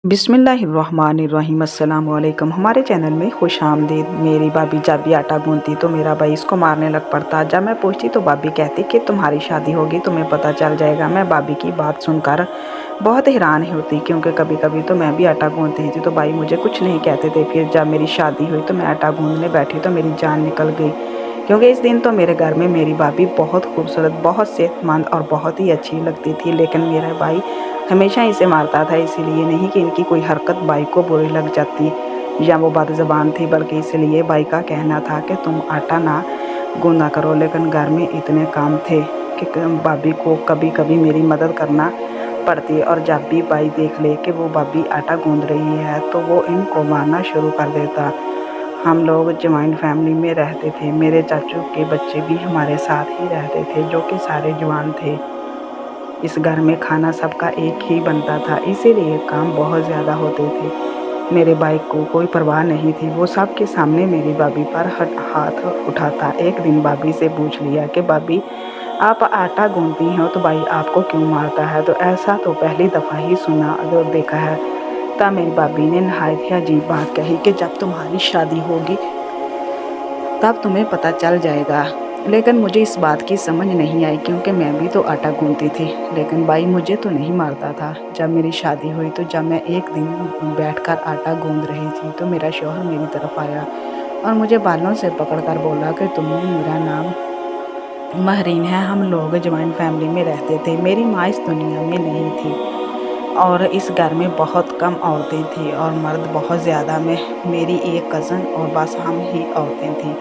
बिस्मिल्लाहिर्रहमानिर्रहीम। अस्सलाम वालेकुम। हमारे चैनल में खुश आमदीद। मेरी भाभी जब भी आटा गूंथती तो मेरा भाई इसको मारने लग पड़ता। जब मैं पूछती तो भाभी कहती कि तुम्हारी शादी होगी तुम्हें पता चल जाएगा। मैं भाभी की बात सुनकर बहुत हैरान होती, क्योंकि कभी कभी तो मैं भी आटा गूंथती थी तो भाई मुझे कुछ नहीं कहते थे। फिर जब मेरी शादी हुई तो मैं आटा गूंथने बैठी तो मेरी जान निकल गई, क्योंकि इस दिन तो मेरे घर में मेरी भाभी बहुत खूबसूरत, बहुत सेहतमंद और बहुत ही अच्छी लगती थी। लेकिन मेरा भाई हमेशा इसे मारता था, इसीलिए नहीं कि इनकी कोई हरकत भाई को बुरी लग जाती या वो बदज़बान थी, बल्कि इसलिए भाई का कहना था कि तुम आटा ना गूंदा करो। लेकिन घर में इतने काम थे कि भाभी को कभी कभी मेरी मदद करना पड़ती, और जब भी भाई देख ले कि वो भाभी आटा गूंद रही है तो वो इनको मारना शुरू कर देता। हम लोग जॉइंट फैमिली में रहते थे। मेरे चाचू के बच्चे भी हमारे साथ ही रहते थे, जो कि सारे जवान थे। इस घर में खाना सबका एक ही बनता था, इसीलिए काम बहुत ज़्यादा होते थे। मेरे भाई को कोई परवाह नहीं थी, वो सबके सामने मेरी भाभी पर हाथ उठाता। एक दिन भाभी से पूछ लिया कि भाभी आप आटा गूंथती हो तो भाई आपको क्यों मारता है? तो ऐसा तो पहली दफ़ा ही सुना और देखा है। तब मेरी भाभी ने नहायत ही अजीब बात कही कि जब तुम्हारी शादी होगी तब तुम्हें पता चल जाएगा। लेकिन मुझे इस बात की समझ नहीं आई, क्योंकि मैं भी तो आटा गूंथती थी। लेकिन भाई मुझे तो नहीं मारता था। जब मेरी शादी हुई तो जब मैं एक दिन बैठकर आटा गूंथ रही थी तो मेरा शौहर मेरी तरफ आया और मुझे बालों से पकड़कर बोला कि तुमने, मेरा नाम महरीन है, हम लोग जॉइंट फैमिली में रहते थे। मेरी माँ इस दुनिया में नहीं थी और इस घर में बहुत कम औरतें थीं और मर्द बहुत ज़्यादा। में मेरी एक कज़न और बस हम ही औरतें थीं।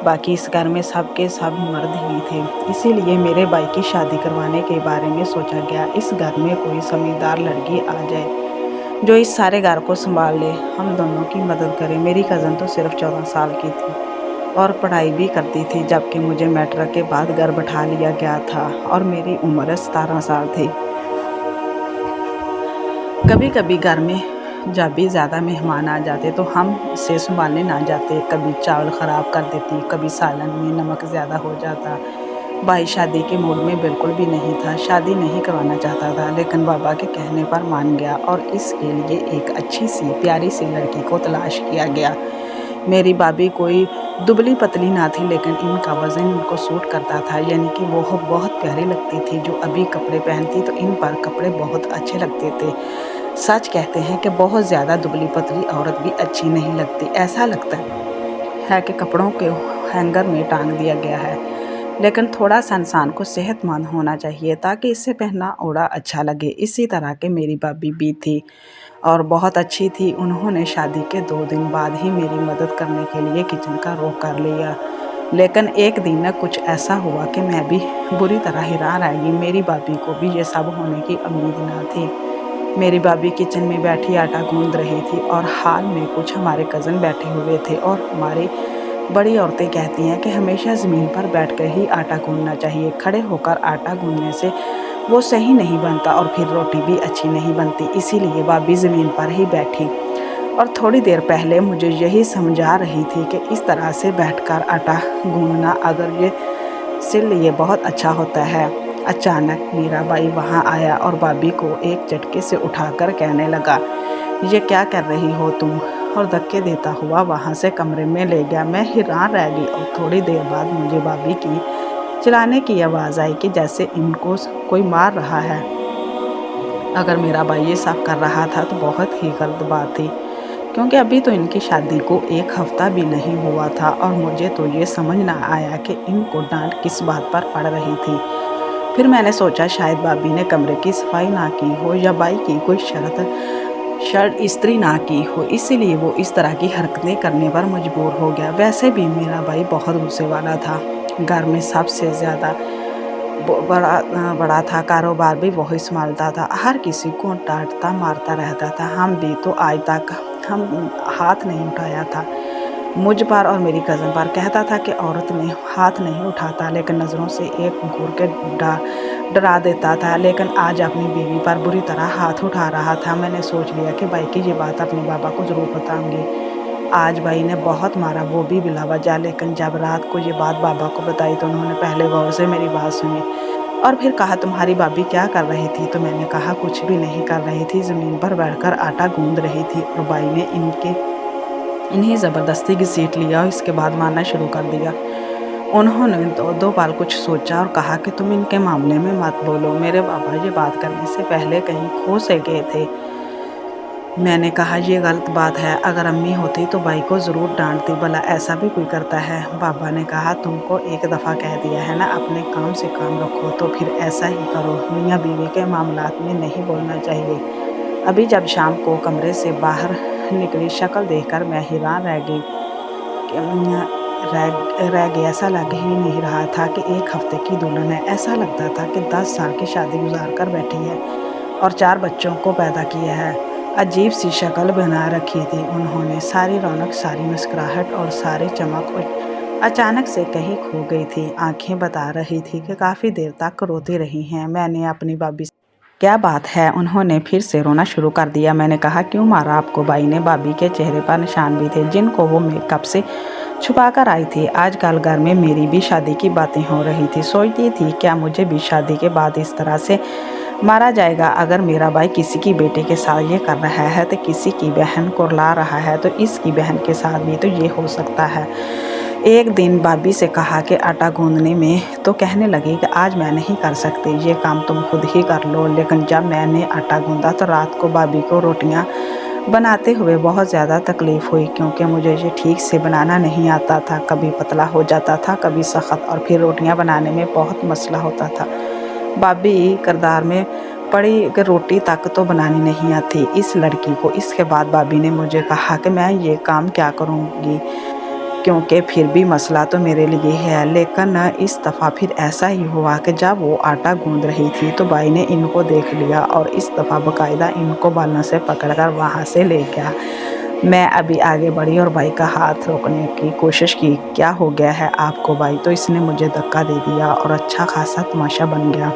बाकी इस घर में सब के सब मर्द ही थे। इसीलिए मेरे भाई की शादी करवाने के बारे में सोचा गया। इस घर में कोई समझदार लड़की आ जाए जो इस सारे घर को संभाल ले, हम दोनों की मदद करे। मेरी कज़न तो सिर्फ 14 साल की थी और पढ़ाई भी करती थी, जबकि मुझे मैट्रिक के बाद घर बैठा लिया गया था और मेरी उम्र 17 साल थी। कभी कभी घर में जब भी ज़्यादा मेहमान आ जाते तो हम इसे संभालने ना जाते। कभी चावल ख़राब कर देती, कभी सालन में नमक ज़्यादा हो जाता। भाई शादी के मूड में बिल्कुल भी नहीं था, शादी नहीं करवाना चाहता था। लेकिन बाबा के कहने पर मान गया और इसके लिए एक अच्छी सी प्यारी सी लड़की को तलाश किया गया। मेरी भाभी कोई दुबली पतली ना थी, लेकिन इनका वज़न इनको सूट करता था, यानी कि वो बहुत प्यारी लगती थी। जो अभी कपड़े पहनती तो इन पर कपड़े बहुत अच्छे लगते थे। सच कहते हैं कि बहुत ज़्यादा दुबली पतली औरत भी अच्छी नहीं लगती। ऐसा लगता है कि कपड़ों के हैंगर में टांग दिया गया है। लेकिन थोड़ा सा इंसान को सेहतमंद होना चाहिए ताकि इससे पहनना ओढ़ा अच्छा लगे। इसी तरह के मेरी भाभी भी थी और बहुत अच्छी थी। उन्होंने शादी के 2 दिन बाद ही मेरी मदद करने के लिए किचन का रुख कर लिया। लेकिन एक दिन न कुछ ऐसा हुआ कि मैं भी बुरी तरह हैरान रह गई। मेरी भाभी को भी ये सब होने की उम्मीद ना थी। मेरी भाभी किचन में बैठी आटा गूंद रही थी और हाल में कुछ हमारे कज़न बैठे हुए थे। और हमारी बड़ी औरतें कहती हैं कि हमेशा ज़मीन पर बैठकर ही आटा गूंदना चाहिए। खड़े होकर आटा गूंदने से वो सही नहीं बनता और फिर रोटी भी अच्छी नहीं बनती। इसीलिए भाभी ज़मीन पर ही बैठी और थोड़ी देर पहले मुझे यही समझा रही थी कि इस तरह से बैठकर आटा गूंदना अगर ये से लिए बहुत अच्छा होता है। अचानक मेरा भाई वहाँ आया और भाभी को एक झटके से उठाकर कहने लगा, ये क्या कर रही हो तुम? और धक्के देता हुआ वहाँ से कमरे में ले गया। मैं हैरान रह गई और थोड़ी देर बाद मुझे भाभी की चिल्लाने की आवाज़ आई कि जैसे इनको कोई मार रहा है। अगर मेरा भाई ये सब कर रहा था तो बहुत ही गलत बात थी, क्योंकि अभी तो इनकी शादी को 1 हफ्ता भी नहीं हुआ था और मुझे तो ये समझ ना आया कि इनको डांट किस बात पर पड़ रही थी। फिर मैंने सोचा शायद भाभी ने कमरे की सफाई ना की हो या भाई की कोई शर्ट इस्त्री ना की हो, इसीलिए वो इस तरह की हरकतें करने पर मजबूर हो गया। वैसे भी मेरा भाई बहुत गुस्से वाला था। घर में सबसे ज़्यादा बड़ा था, कारोबार भी वही संभालता था, हर किसी को डांटता मारता रहता था। हम भी तो आज तक हम हाथ नहीं उठाया था मुझ पर और मेरी कज़न पर। कहता था कि औरत में हाथ नहीं उठाता, लेकिन नज़रों से एक घूर के डरा देता था। लेकिन आज अपनी बीवी पर बुरी तरह हाथ उठा रहा था। मैंने सोच लिया कि भाई की ये बात अपने बाबा को ज़रूर बताऊंगी। आज भाई ने बहुत मारा, वो भी बिला वजह। लेकिन जब रात को ये बात बाबा को बताई तो उन्होंने पहले गौर से मेरी बात सुनी। और फिर कहा तुम्हारी भाभी क्या कर रही थी? तो मैंने कहा कुछ भी नहीं कर रही थी, ज़मीन पर बैठकर आटा गूंद रही थी। और बाई ने इन्हें ज़बरदस्ती घसीट लिया और इसके बाद मारना शुरू कर दिया। उन्होंने दो बार कुछ सोचा और कहा कि तुम इनके मामले में मत बोलो। मेरे बाबा ये बात करने से पहले कहीं खो से गए थे। मैंने कहा ये गलत बात है, अगर अम्मी होती तो भाई को ज़रूर डांटती, भला ऐसा भी कोई करता है। बाबा ने कहा तुमको एक दफ़ा कह दिया है ना, अपने काम से काम रखो, तो फिर ऐसा ही करो। मियाँ बीवी के मामलात में नहीं बोलना चाहिए। अभी जब शाम को कमरे से बाहर निकली, शक्ल देखकर मैं हैरान रह गई। रह गई, ऐसा लग ही नहीं रहा था कि 1 हफ्ते की दुल्हन है। ऐसा लगता था कि 10 साल की शादी गुजार कर बैठी है और 4 बच्चों को पैदा किया है। अजीब सी शक्ल बना रखी थी उन्होंने, सारी रौनक, सारी मुस्कुराहट और सारी चमक अचानक से कहीं खो गई थी। आंखें बता रही थी कि काफ़ी देर तक रोती रही हैं। मैंने अपनी भाभी से क्या बात है? उन्होंने फिर से रोना शुरू कर दिया। मैंने कहा क्यों मारा आपको बाई ने? भाभी के चेहरे पर निशान भी थे जिनको वो मेकअप से छुपा कर आई थी। आजकल घर में मेरी भी शादी की बातें हो रही थी। सोचती थी क्या मुझे भी शादी के बाद इस तरह से मारा जाएगा? अगर मेरा भाई किसी की बेटी के साथ ये कर रहा है तो किसी की बहन को ला रहा है तो इसकी बहन के साथ भी तो ये हो सकता है। एक दिन भाभी से कहा कि आटा गूंदने में, तो कहने लगी कि आज मैं नहीं कर सकती, ये काम तुम खुद ही कर लो। लेकिन जब मैंने आटा गूंदा तो रात को भाभी को रोटियां बनाते हुए बहुत ज़्यादा तकलीफ़ हुई, क्योंकि मुझे ये ठीक से बनाना नहीं आता था। कभी पतला हो जाता था, कभी सख्त, और फिर रोटियां बनाने में बहुत मसला होता था। भाभी किरदार में पड़ी कि रोटी तक तो बनानी नहीं आती इस लड़की को। इसके बाद भाभी ने मुझे कहा कि मैं ये काम क्या करूँगी, क्योंकि फिर भी मसला तो मेरे लिए है। लेकिन इस दफ़ा फिर ऐसा ही हुआ कि जब वो आटा गूंद रही थी तो भाई ने इनको देख लिया और इस दफ़ा बाकायदा इनको बालों से पकड़कर वहाँ से ले गया। मैं अभी आगे बढ़ी और भाई का हाथ रोकने की कोशिश की। क्या हो गया है आपको भाई? तो इसने मुझे धक्का दे दिया और अच्छा खासा तमाशा बन गया।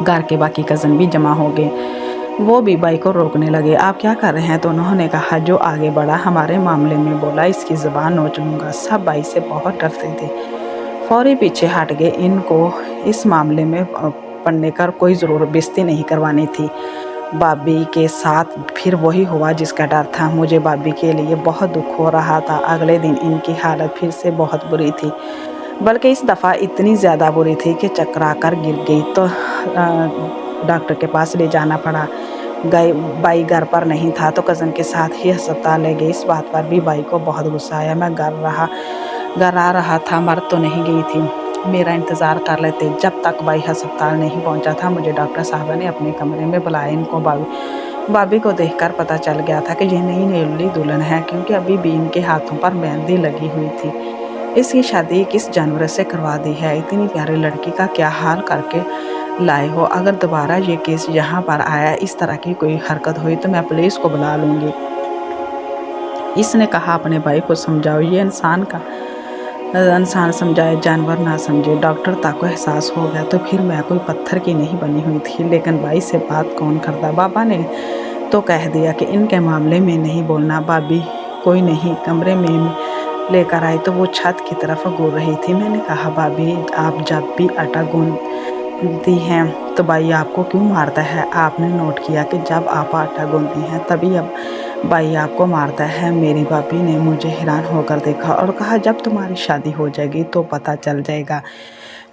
घर के बाकी कज़न भी जमा हो गए, वो भी बाई को रोकने लगे। आप क्या कर रहे हैं? तो उन्होंने कहा जो आगे बढ़ा हमारे मामले में बोला इसकी ज़बान नोच लूँगा। सब बाई से बहुत डरते थे, फौरी पीछे हट गए। इनको इस मामले में पड़ने का कोई ज़रूर बेइज्जती नहीं करवानी थी। भाभी के साथ फिर वही हुआ जिसका डर था। मुझे भाभी के लिए बहुत दुख हो रहा था। अगले दिन इनकी हालत फिर से बहुत बुरी थी, बल्कि इस दफ़ा इतनी ज़्यादा बुरी थी कि चकरा कर गिर गई तो डॉक्टर के पास ले जाना पड़ा। गए, बाई घर पर नहीं था तो कज़न के साथ ही अस्पताल ले गई। इस बात पर भी बाई को बहुत गुस्सा आया। मैं घर आ रहा था, मर तो नहीं गई थी, मेरा इंतज़ार कर लेते। जब तक बाई अस्पताल नहीं पहुंचा था मुझे डॉक्टर साहबा ने अपने कमरे में बुलाया। इनको भाभी को देखकर पता चल गया था कि ये नई नेवली दुल्हन है, क्योंकि अभी भी इनके हाथों पर मेहंदी लगी हुई थी। इसकी शादी किस जानवर से करवा दी है? इतनी प्यारी लड़की का क्या हाल करके लाए हो? अगर दोबारा ये केस यहाँ पर आया, इस तरह की कोई हरकत हुई तो मैं पुलिस को बुला लूँगी। इसने कहा अपने भाई को समझाओ, ये इंसान समझाए जानवर ना समझे। डॉक्टर तक को एहसास हो गया तो फिर मैं कोई पत्थर की नहीं बनी हुई थी। लेकिन भाई से बात कौन करता? बाबा ने तो कह दिया कि इनके मामले में नहीं बोलना। भाभी कोई नहीं कमरे में लेकर आई तो वो छत की तरफ घूर रही थी। मैंने कहा भाभी आप जब भी आटा गूंदती हैं तो भाई आपको क्यों मारता है? आपने नोट किया कि जब आप आटा गूंदती हैं तभी अब भाई आपको मारता है? मेरी भाभी ने मुझे हैरान होकर देखा और कहा जब तुम्हारी शादी हो जाएगी तो पता चल जाएगा।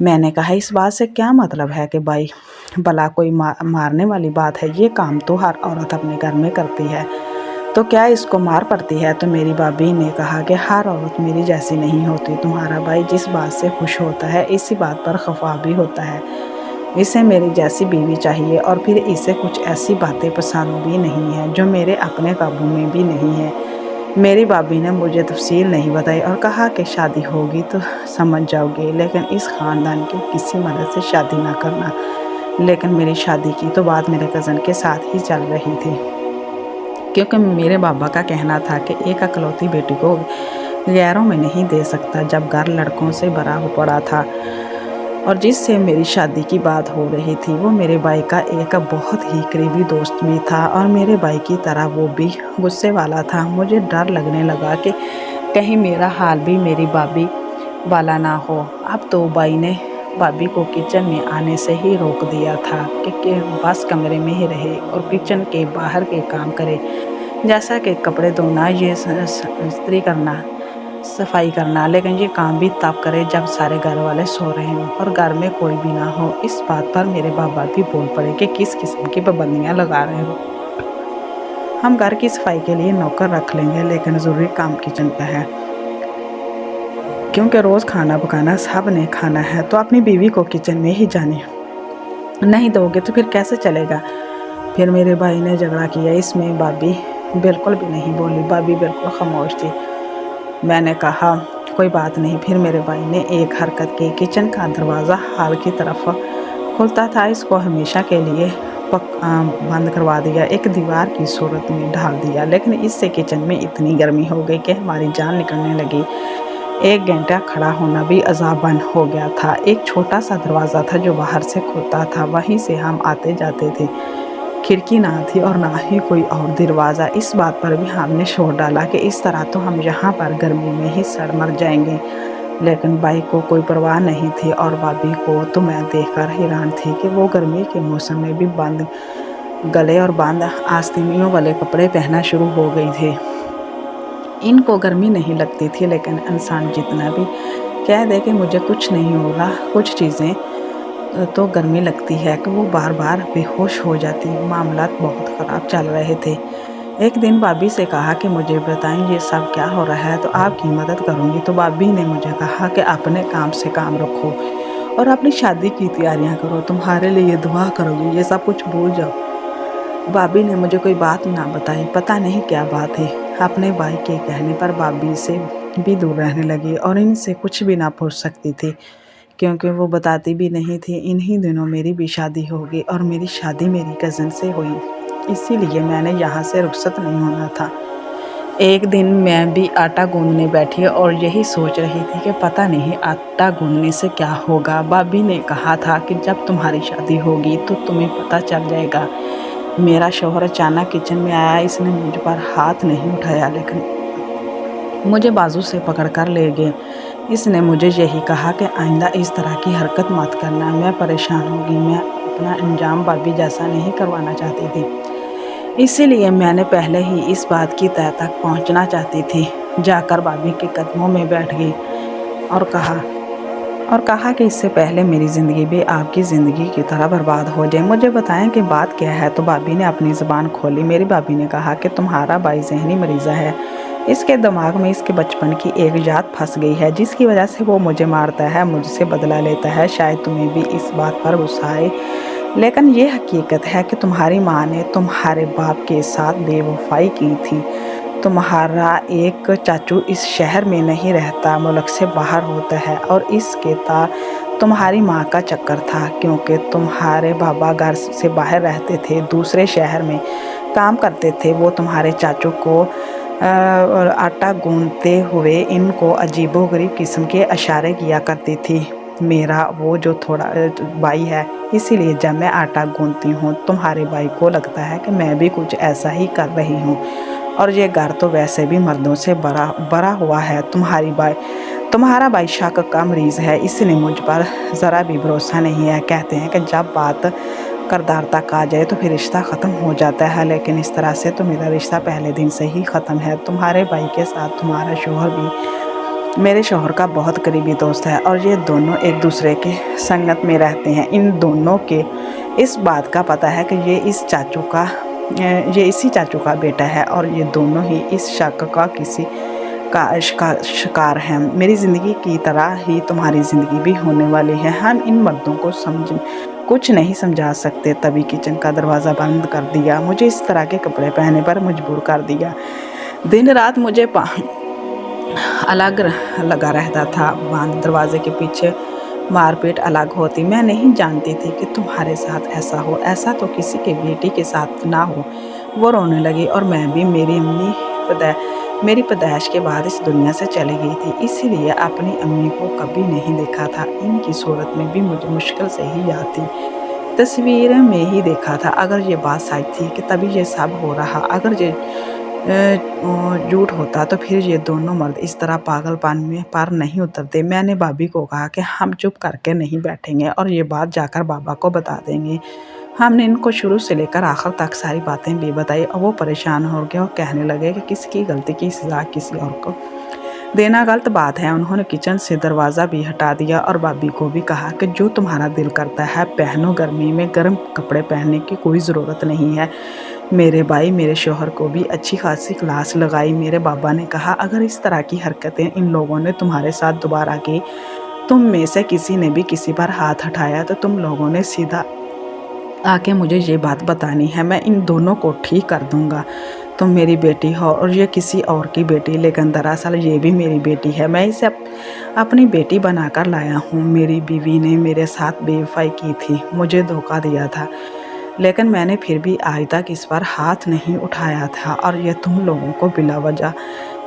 मैंने कहा इस बात से क्या मतलब है कि भाई भला कोई मारने वाली बात है? ये काम तो हर औरत अपने घर में करती है, तो क्या इसको मार पड़ती है? तो मेरी भाभी ने कहा कि हर औरत मेरी जैसी नहीं होती। तुम्हारा भाई जिस बात से खुश होता है इसी बात पर खफा भी होता है। इसे मेरी जैसी बीवी चाहिए और फिर इसे कुछ ऐसी बातें पसंद भी नहीं है जो मेरे अपने काबू में भी नहीं है। मेरी भाभी ने मुझे तफसील नहीं बताई और कहा कि शादी होगी तो समझ जाओगे, लेकिन इस ख़ानदान की किसी मर्द से शादी ना करना। लेकिन मेरी शादी की तो बात मेरे कज़न के साथ ही चल रही थी, क्योंकि मेरे बाबा का कहना था कि एक अकलौती बेटी को गैरों में नहीं दे सकता। जब घर लड़कों से भरा हो पड़ा था और जिससे मेरी शादी की बात हो रही थी वो मेरे भाई का एक बहुत ही करीबी दोस्त भी था और मेरे भाई की तरह वो भी गुस्से वाला था। मुझे डर लगने लगा कि कहीं मेरा हाल भी मेरी भाभी वाला ना हो। अब तो भाई ने भाभी को किचन में आने से ही रोक दिया था कि बस कमरे में ही रहे और किचन के बाहर के काम करे, जैसा कि कपड़े धोना, ये इस्त्री करना, सफाई करना। लेकिन ये काम भी तब करे जब सारे घर वाले सो रहे हों और घर में कोई भी ना हो। इस बात पर मेरे बाबा भी बोल पड़े कि किस किस्म की पाबंदियाँ लगा रहे हो। हम घर की सफाई के लिए नौकर रख लेंगे, लेकिन ज़रूरी काम किचन का है, क्योंकि रोज़ खाना पकाना सब ने खाना है, तो अपनी बीवी को किचन में ही जाने नहीं दोगे तो फिर कैसे चलेगा। फिर मेरे भाई ने झगड़ा किया। इसमें भाभी बिल्कुल भी नहीं बोली, भाभी बिल्कुल खामोश थी। मैंने कहा कोई बात नहीं। फिर मेरे भाई ने एक हरकत की, किचन का दरवाज़ा हाल की तरफ खुलता था, इसको हमेशा के लिए बंद करवा दिया, एक दीवार की सूरत में ढाल दिया। लेकिन इससे किचन में इतनी गर्मी हो गई कि हमारी जान निकलने लगी। 1 घंटा खड़ा होना भी अज़ाब बन हो गया था। एक छोटा सा दरवाज़ा था जो बाहर से खुलता था, वहीं से हम आते जाते थे। खिड़की ना थी और ना ही कोई और दरवाज़ा। इस बात पर भी हमने शोर डाला कि इस तरह तो हम यहाँ पर गर्मी में ही सड़ मर जाएंगे। लेकिन भाई को कोई परवाह नहीं थी और भाभी को तो मैं देखकर हैरान थी कि वो गर्मी के मौसम में भी बंद गले और बंद आस्तीनों वाले कपड़े पहनना शुरू हो गई थे। इनको गर्मी नहीं लगती थी, लेकिन इंसान जितना भी कह दे कि मुझे कुछ नहीं हो रहा, कुछ चीज़ें तो गर्मी लगती है कि वो बार बार बेहोश हो जाती। मामला बहुत ख़राब चल रहे थे। एक दिन भाभी से कहा कि मुझे बताएं ये सब क्या हो रहा है, तो आपकी मदद करूँगी। तो भाभी ने मुझे कहा कि अपने काम से काम रखो और अपनी शादी की तैयारियां करो, तुम्हारे लिए दुआ करोगी, ये सब कुछ भूल जाओ। भाभी ने मुझे कोई बात ना बताई, पता नहीं क्या बात है। अपने भाई के कहने पर भाभी से भी दूर रहने लगी और इनसे कुछ भी ना पूछ सकती थी, क्योंकि वो बताती भी नहीं थी। इन्हीं दिनों मेरी भी शादी होगी और मेरी शादी मेरी कज़न से हुई, इसीलिए मैंने यहाँ से रुखसत नहीं होना था। एक दिन मैं भी आटा गूंदने बैठी और यही सोच रही थी कि पता नहीं आटा गूंदने से क्या होगा। भाभी ने कहा था कि जब तुम्हारी शादी होगी तो तुम्हें पता चल जाएगा। मेरा शौहर अचानक किचन में आया। इसने मुझ पर हाथ नहीं उठाया, लेकिन मुझे बाजू से पकड़ कर ले गए। इसने मुझे यही कहा कि आइंदा इस तरह की हरकत मत करना। मैं परेशान होगी। मैं अपना अंजाम भाभी जैसा नहीं करवाना चाहती थी, इसीलिए मैंने पहले ही इस बात की तह तक पहुंचना चाहती थी। जाकर भाभी के कदमों में बैठ गई और कहा कि इससे पहले मेरी ज़िंदगी भी आपकी ज़िंदगी की तरह बर्बाद हो जाए, मुझे बताएं कि बात क्या है। तो भाभी ने अपनी ज़ुबान खोली। मेरी भाभी ने कहा कि तुम्हारा भाई ज़हनी मरीज़ा है, इसके दिमाग में इसके बचपन की एक याद फंस गई है, जिसकी वजह से वो मुझे मारता है, मुझसे बदला लेता है। शायद तुम्हें भी इस बात पर गुस्सा आए, लेकिन ये हकीकत है कि तुम्हारी माँ ने तुम्हारे बाप के साथ बेवफाई की थी। तुम्हारा एक चाचू इस शहर में नहीं रहता, मुल्क से बाहर होता है, और इसके तुम्हारी माँ का चक्कर था, क्योंकि तुम्हारे बाबा घर से बाहर रहते थे, दूसरे शहर में काम करते थे। वो तुम्हारे चाचू को आटा गूंदते हुए इनको अजीबोगरीब किस्म के इशारे किया करती थी। मेरा वो जो थोड़ा भाई है, इसीलिए जब मैं आटा गूंदती हूँ तुम्हारे भाई को लगता है कि मैं भी कुछ ऐसा ही कर रही हूँ। और ये घर तो वैसे भी मर्दों से बड़ा हुआ है। तुम्हारा भाई शक का मरीज़ है, इसने मुझ पर ज़रा भी भरोसा नहीं है। कहते हैं कि जब बात करदार तक आ जाए तो फिर रिश्ता ख़त्म हो जाता है, लेकिन इस तरह से तो मेरा रिश्ता पहले दिन से ही ख़त्म है। तुम्हारे भाई के साथ तुम्हारा शौहर भी मेरे शौहर का बहुत करीबी दोस्त है और ये दोनों एक दूसरे के संगत में रहते हैं। इन दोनों के इस बात का पता है कि ये इसी चाचू का बेटा है और ये दोनों ही इस शक का किसी का शिकार है। मेरी ज़िंदगी की तरह ही तुम्हारी ज़िंदगी भी होने वाली है। हम इन मर्दों को कुछ नहीं समझा सकते। तभी किचन का दरवाज़ा बंद कर दिया, मुझे इस तरह के कपड़े पहनने पर मजबूर कर दिया। दिन रात मुझे अलग लगा रहता था। बंद दरवाजे के पीछे मारपीट अलग होती। मैं नहीं जानती थी कि तुम्हारे साथ ऐसा हो, ऐसा तो किसी के बेटी के साथ ना हो। वो रोने लगी और मैं भी। मेरी पैदाइश के बाद इस दुनिया से चली गई थी, इसीलिए अपनी अम्मी को कभी नहीं देखा था। इनकी सूरत में भी मुझे मुश्किल से ही याद थी, तस्वीर में ही देखा था। अगर ये बात सच थी कि तभी ये सब हो रहा, अगर ये झूठ होता तो फिर ये दोनों मर्द इस तरह पागलपन में पर नहीं उतरते। मैंने भाभी को कहा कि हम चुप करके नहीं बैठेंगे और ये बात जाकर बाबा को बता देंगे। हमने इनको शुरू से लेकर आखिर तक सारी बातें भी बताई और वो परेशान हो गए और कहने लगे कि किसकी गलती की सजा किसी और को देना गलत बात है। उन्होंने किचन से दरवाज़ा भी हटा दिया और भाभी को भी कहा कि जो तुम्हारा दिल करता है पहनो, गर्मी में गर्म कपड़े पहनने की कोई ज़रूरत नहीं है। मेरे भाई मेरे शौहर को भी अच्छी खासी क्लास लगाई। मेरे बाबा ने कहा, अगर इस तरह की हरकतें इन लोगों ने तुम्हारे साथ दोबारा की, तुम में से किसी ने भी किसी पर हाथ उठाया तो तुम लोगों ने सीधा आके मुझे ये बात बतानी है। मैं इन दोनों को ठीक कर दूंगा। तुम मेरी बेटी हो और ये किसी और की बेटी, लेकिन दरअसल ये भी मेरी बेटी है। मैं इसे अपनी बेटी बनाकर लाया हूँ। मेरी बीवी ने मेरे साथ बेवफाई की थी, मुझे धोखा दिया था, लेकिन मैंने फिर भी आज तक इस पर हाथ नहीं उठाया था और ये तुम लोगों को बिला वजह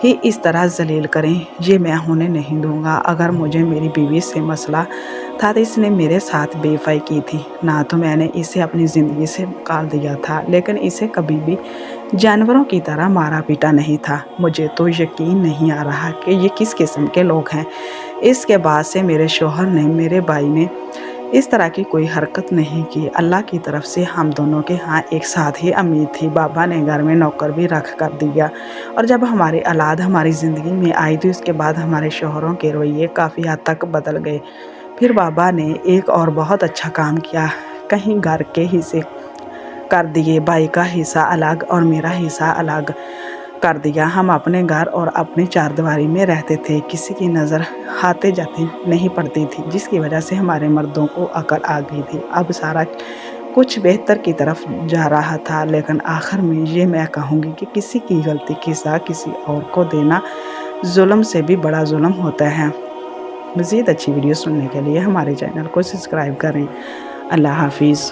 ही इस तरह जलील करें, ये मैं होने नहीं दूंगा। अगर मुझे मेरी बीवी से मसला था तो इसने मेरे साथ बेवफाई की थी ना, तो मैंने इसे अपनी ज़िंदगी से निकाल दिया था, लेकिन इसे कभी भी जानवरों की तरह मारा पीटा नहीं था। मुझे तो यकीन नहीं आ रहा कि ये किस किस्म के लोग हैं। इसके बाद से मेरे शौहर ने, मेरे भाई ने इस तरह की कोई हरकत नहीं की। अल्लाह की तरफ से हम दोनों के यहाँ एक साथ ही उम्मीद थी। बाबा ने घर में नौकर भी रख कर दिया और जब हमारी औलाद हमारी ज़िंदगी में आई तो इसके बाद हमारे शौहरों के रवैये काफ़ी हद तक बदल गए। फिर बाबा ने एक और बहुत अच्छा काम किया, कहीं घर के हिस्से कर दिए, भाई का हिस्सा अलग और मेरा हिस्सा अलग कर दिया। हम अपने घर और अपनी चारदीवारी में रहते थे, किसी की नज़र आते जाते नहीं पड़ती थी, जिसकी वजह से हमारे मर्दों को अकल आ गई थी। अब सारा कुछ बेहतर की तरफ जा रहा था, लेकिन आखिर में ये मैं कहूँगी कि किसी की गलती की सज़ा किसी और को देना जुल्म से भी बड़ा जुल्म होता है। मज़ीद अच्छी वीडियो सुनने के लिए हमारे चैनल को सब्सक्राइब करें। अल्लाह हाफिज़।